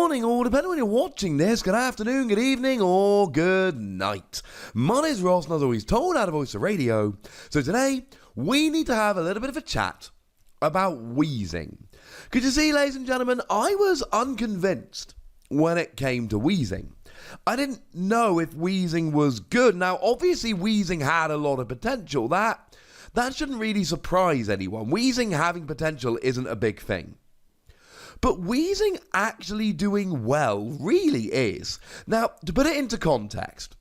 morning, or depending on when you're watching this, good afternoon, good evening, or good night. My name's Ross, and as always told out of Voice of Radio. So today, we need to have a little bit of a chat about Weezing. Because you see, ladies and gentlemen, I was unconvinced when it came to Weezing. I didn't know if Weezing was good. Now, obviously, Weezing had a lot of potential. That shouldn't really surprise anyone. Weezing having potential isn't a big thing. But Weezing actually doing well really is. Now, to put it into context,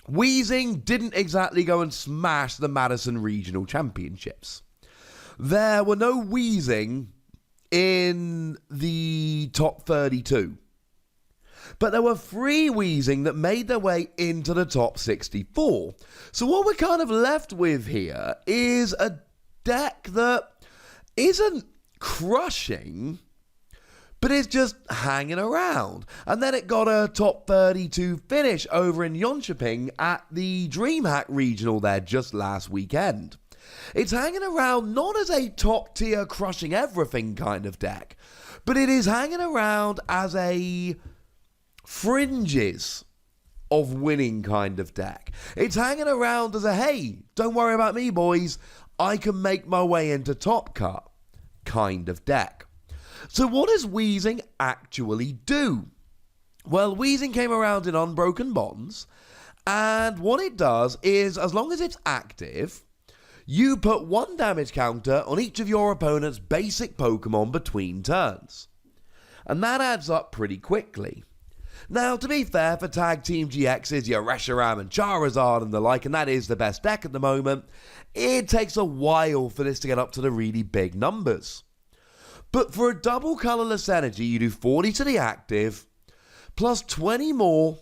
Weezing didn't exactly go and smash the Madison Regional Championships. There were no Weezing in the top 32. But there were 3 Weezing that made their way into the top 64. So what we're kind of left with here is a deck that isn't crushing, but it's just hanging around. And then it got a top 32 finish over in Jönköping at the DreamHack Regional there just last weekend. It's hanging around not as a top tier crushing everything kind of deck, but it is hanging around as a fringes of winning kind of deck. It's hanging around as a, hey, don't worry about me, boys, I can make my way into top cut kind of deck. So what does Weezing actually do? Well, Weezing came around in Unbroken Bonds, and what it does is, as long as it's active, you put 1 damage counter on each of your opponent's basic Pokemon between turns. And that adds up pretty quickly. Now, to be fair, for Tag Team GX's, your Reshiram and Charizard and the like, and that is the best deck at the moment, it takes a while for this to get up to the really big numbers. But for a double colourless energy, you do 40 to the active, plus 20 more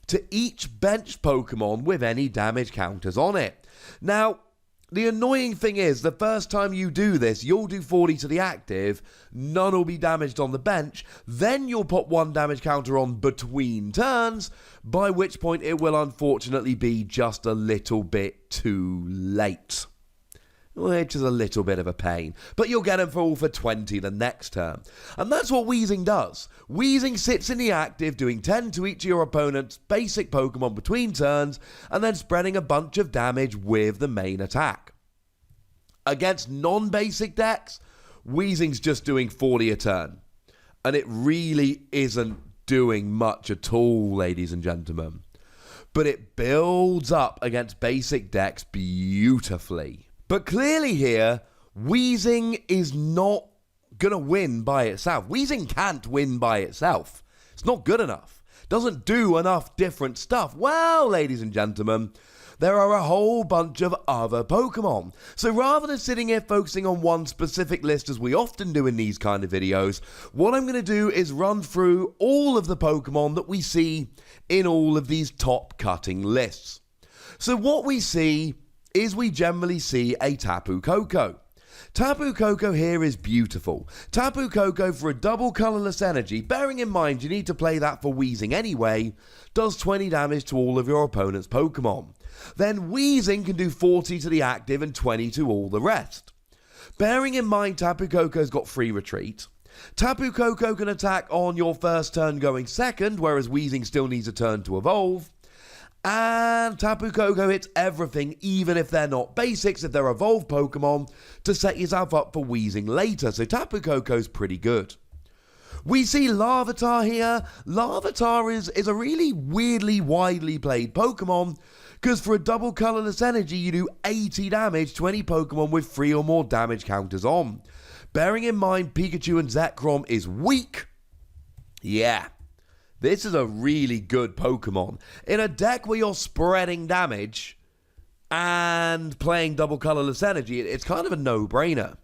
to each bench Pokemon with any damage counters on it. Now, the annoying thing is, the first time you do this, you'll do 40 to the active, none will be damaged on the bench, then you'll put 1 damage counter on between turns, by which point it will unfortunately be just a little bit too late. Which is a little bit of a pain, but you'll get them for 20 the next turn. And that's what Weezing does. Weezing sits in the active, doing 10 to each of your opponent's basic Pokemon between turns, and then spreading a bunch of damage with the main attack. Against non-basic decks, Weezing's just doing 40 a turn. And it really isn't doing much at all, ladies and gentlemen. But it builds up against basic decks beautifully. But clearly here, Weezing is not going to win by itself. Weezing can't win by itself. It's not good enough. Doesn't do enough different stuff. Well, ladies and gentlemen, there are a whole bunch of other Pokemon. So rather than sitting here focusing on one specific list as we often do in these kind of videos, what I'm going to do is run through all of the Pokemon that we see in all of these top cutting lists. So what we see is we generally see a Tapu Koko. Tapu Koko here is beautiful. Tapu Koko for a double colourless energy, bearing in mind you need to play that for Weezing anyway, does 20 damage to all of your opponent's Pokemon. Then Weezing can do 40 to the active and 20 to all the rest. Bearing in mind Tapu Koko's got free retreat, Tapu Koko can attack on your first turn going second, whereas Weezing still needs a turn to evolve. And Tapu Koko hits everything, even if they're not basics, if they're evolved Pokemon, to set yourself up for Weezing later, so Tapu Koko's pretty good. We see Larvitar here. Larvitar is a really weirdly widely played Pokemon, because for a double colourless energy, you do 80 damage to any Pokemon with 3 or more damage counters on. Bearing in mind Pikachu and Zekrom is weak, yeah. This is a really good Pokemon. In a deck where you're spreading damage and playing double colourless energy, it's kind of a no-brainer.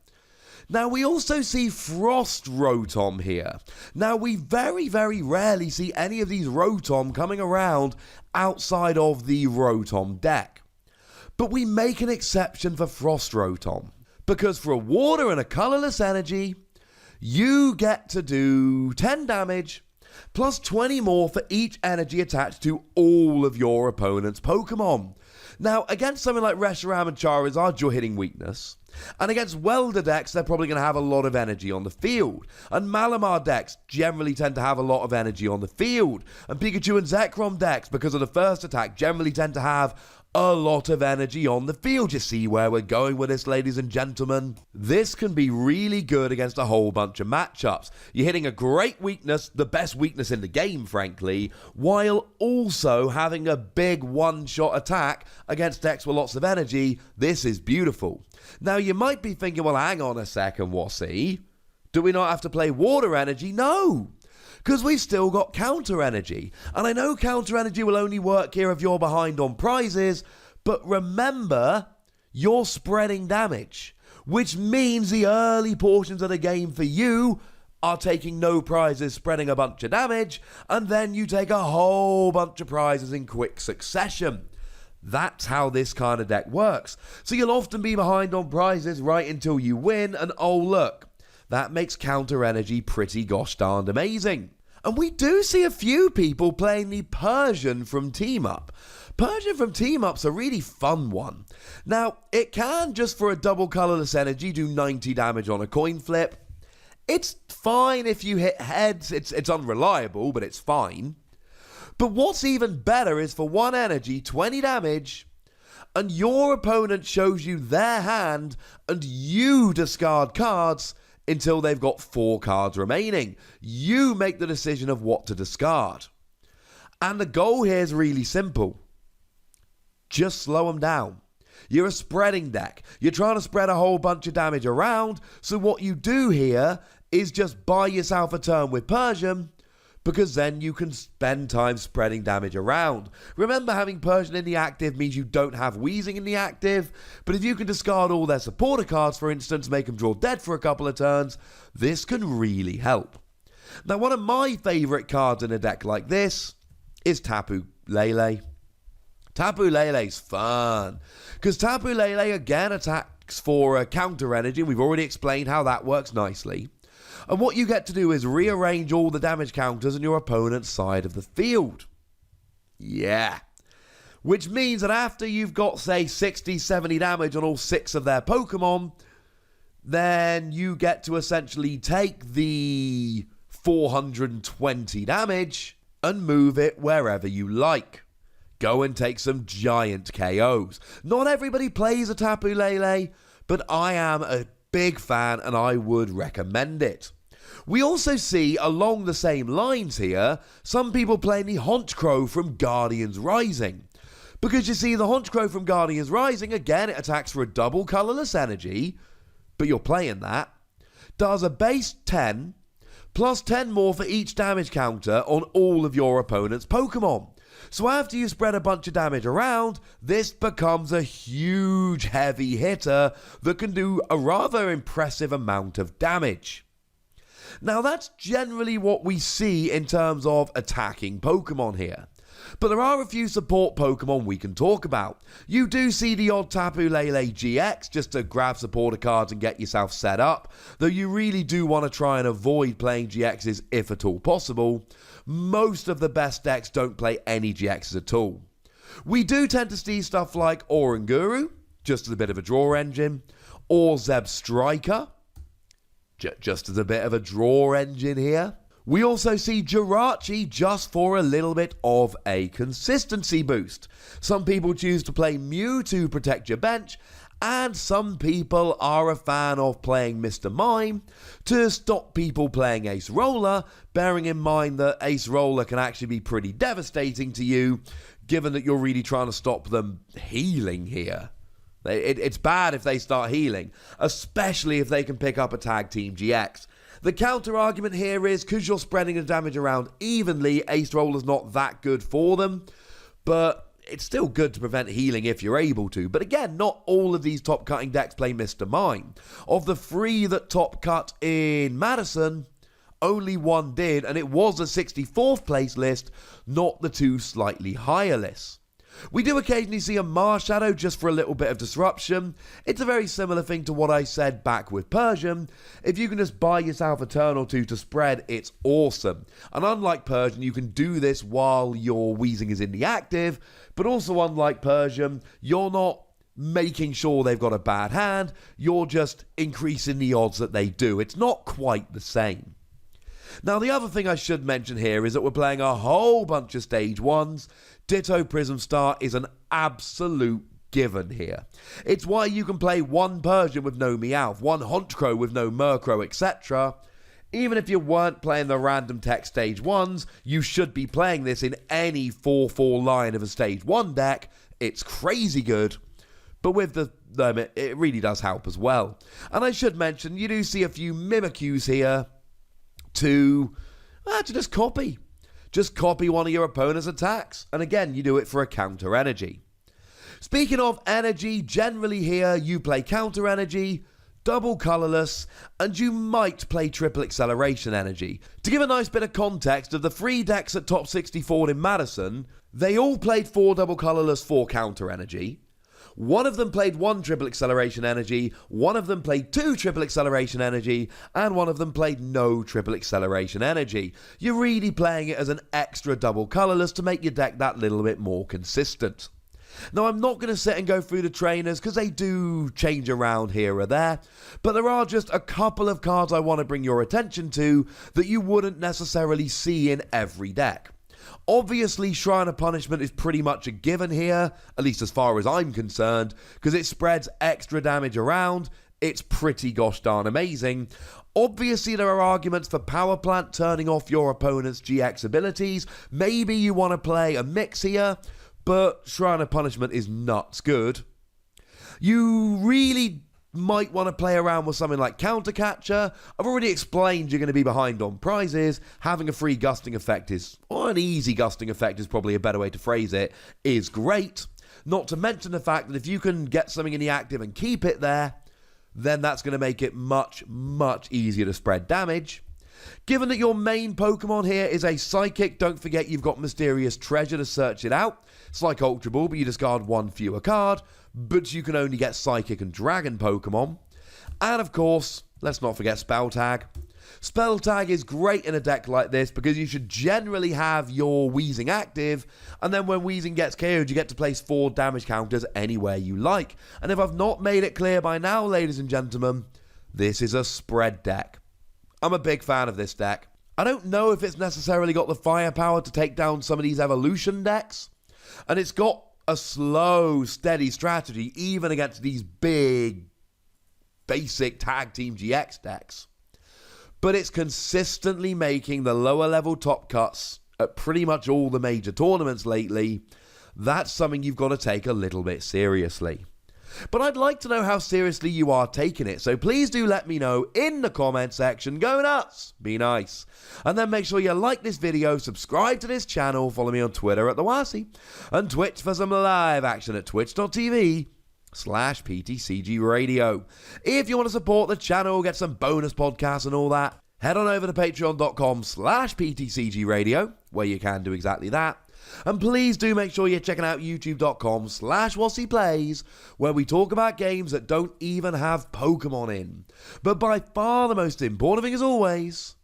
Now, we also see Frost Rotom here. Now, we very, very rarely see any of these Rotom coming around outside of the Rotom deck. But we make an exception for Frost Rotom, because for a water and a colourless energy, you get to do 10 damage, plus 20 more for each energy attached to all of your opponent's Pokemon. Now, against something like Reshiram and Charizard, you're hitting weakness. And against Welder decks, they're probably going to have a lot of energy on the field. And Malamar decks generally tend to have a lot of energy on the field. And Pikachu and Zekrom decks, because of the first attack, generally tend to have a lot of energy on the field. You see where we're going with this, ladies and gentlemen? This can be really good against a whole bunch of matchups. You're hitting a great weakness, the best weakness in the game, frankly, while also having a big one-shot attack against decks with lots of energy. This is beautiful. Now, you might be thinking, well, hang on a second, Wassy. Do we not have to play water energy? No, because we've still got counter energy. And I know counter energy will only work here if you're behind on prizes, but remember, you're spreading damage, which means the early portions of the game for you are taking no prizes, spreading a bunch of damage, and then you take a whole bunch of prizes in quick succession. That's how this kind of deck works. So you'll often be behind on prizes right until you win, and oh look, that makes counter energy pretty gosh darned amazing. And we do see a few people playing the Persian from Team Up. Persian from Team Up's a really fun one. Now, it can, just for a double colourless energy, do 90 damage on a coin flip. It's fine if you hit heads, it's unreliable, but it's fine. But what's even better is for one energy, 20 damage, and your opponent shows you their hand, and you discard cards until they've got 4 cards remaining. You make the decision of what to discard. And the goal here is really simple. Just slow them down. You're a spreading deck. You're trying to spread a whole bunch of damage around, so what you do here is just buy yourself a turn with Persian, because then you can spend time spreading damage around. Remember, having Persian in the active means you don't have Weezing in the active, but if you can discard all their supporter cards, for instance, make them draw dead for a couple of turns, this can really help. Now, one of my favourite cards in a deck like this is Tapu Lele. Tapu Lele's fun, because Tapu Lele again attacks for a counter energy. We've already explained how that works nicely. And what you get to do is rearrange all the damage counters on your opponent's side of the field. Yeah. Which means that after you've got, say, 60, 70 damage on all 6 of their Pokémon, then you get to essentially take the 420 damage and move it wherever you like. Go and take some giant KOs. Not everybody plays a Tapu Lele, but I am a big fan and I would recommend it. We also see, along the same lines here, some people playing the Honchkrow from Guardians Rising. Because you see, the Honchkrow from Guardians Rising, again, it attacks for a double colourless energy, but you're playing that, does a base 10, plus 10 more for each damage counter on all of your opponent's Pokemon. So after you spread a bunch of damage around, this becomes a huge heavy hitter that can do a rather impressive amount of damage. Now that's generally what we see in terms of attacking Pokemon here. But there are a few support Pokemon we can talk about. You do see the odd Tapu Lele GX just to grab supporter cards and get yourself set up, though you really do want to try and avoid playing GXs if at all possible. Most of the best decks don't play any GXs at all. We do tend to see stuff like Oranguru, just as a bit of a draw engine, or Zeb Striker, just as a bit of a draw engine here. We also see Jirachi just for a little bit of a consistency boost. Some people choose to play Mew to protect your bench, and some people are a fan of playing Mr. Mime to stop people playing Ace Roller, bearing in mind that Ace Roller can actually be pretty devastating to you, given that you're really trying to stop them healing here. It's bad if they start healing, especially if they can pick up a Tag Team GX. The counter argument here is, because you're spreading the damage around evenly, Ace Roller's not that good for them, but it's still good to prevent healing if you're able to. But again, not all of these top cutting decks play Mr. Mime. Of the 3 that top cut in Madison, only 1 did, and it was a 64th place list, not the 2 slightly higher lists. We do occasionally see a Marshadow just for a little bit of disruption. It's a very similar thing to what I said back with Persian. If you can just buy yourself a turn or 2 to spread, it's awesome. And unlike Persian, you can do this while your Weezing is in the active, but also unlike Persian, you're not making sure they've got a bad hand, you're just increasing the odds that they do. It's not quite the same. Now, the other thing I should mention here is that we're playing a whole bunch of stage 1s. Ditto Prism Star is an absolute given here. It's why you can play one Persian with no Meowth, one Honchkrow with no Murkrow, etc. Even if you weren't playing the random tech stage 1s, you should be playing this in any 4-4 line of a stage 1 deck. It's crazy good, but with the limit, it really does help as well. And I should mention, you do see a few Mimikyus here to just copy. Just copy one of your opponent's attacks. And again, you do it for a counter energy. Speaking of energy, generally here you play counter energy, double colourless, and you might play triple acceleration energy. To give a nice bit of context of the 3 decks at top 64 in Madison, they all played 4 double colourless, 4 counter energy. One of them played 1 triple acceleration energy, one of them played 2 triple acceleration energy, and one of them played no triple acceleration energy. You're really playing it as an extra double colourless to make your deck that little bit more consistent. Now, I'm not going to sit and go through the trainers because they do change around here or there, but there are just a couple of cards I want to bring your attention to that you wouldn't necessarily see in every deck. Obviously, Shrine of Punishment is pretty much a given here, at least as far as I'm concerned, because it spreads extra damage around. It's pretty gosh darn amazing. Obviously, there are arguments for Power Plant turning off your opponent's GX abilities. Maybe you want to play a mix here, but Shrine of Punishment is nuts good. You really might want to play around with something like Counter Catcher. I've already explained you're going to be behind on prizes. Having a free gusting effect or an easy gusting effect is probably a better way to phrase it, is great. Not to mention the fact that if you can get something in the active and keep it there, then that's going to make it much, much easier to spread damage. Given that your main Pokemon here is a Psychic, don't forget you've got Mysterious Treasure to search it out. It's like Ultra Ball, but you discard 1 fewer card, but you can only get Psychic and Dragon Pokemon. And of course, let's not forget Spell Tag. Spell Tag is great in a deck like this because you should generally have your Weezing active, and then when Weezing gets KO'd, you get to place 4 damage counters anywhere you like. And if I've not made it clear by now, ladies and gentlemen, this is a spread deck. I'm a big fan of this deck. I don't know if it's necessarily got the firepower to take down some of these evolution decks, and it's got a slow, steady strategy even against these big, basic Tag Team GX decks. But it's consistently making the lower level top cuts at pretty much all the major tournaments lately. That's something you've got to take a little bit seriously. But I'd like to know how seriously you are taking it, so please do let me know in the comment section. Go nuts! Be nice. And then make sure you like this video, subscribe to this channel, follow me on Twitter at TheWasi, and Twitch for some live action at twitch.tv/PTCGRadio. If you want to support the channel, get some bonus podcasts and all that, head on over to patreon.com/PTCGRadio, where you can do exactly that. And please do make sure you're checking out youtube.com/WasiPlays, where we talk about games that don't even have Pokemon in. But by far the most important thing, as always,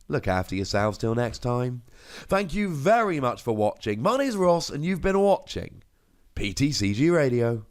look after yourselves till next time. Thank you very much for watching. My name's Ross, and you've been watching PTCG Radio.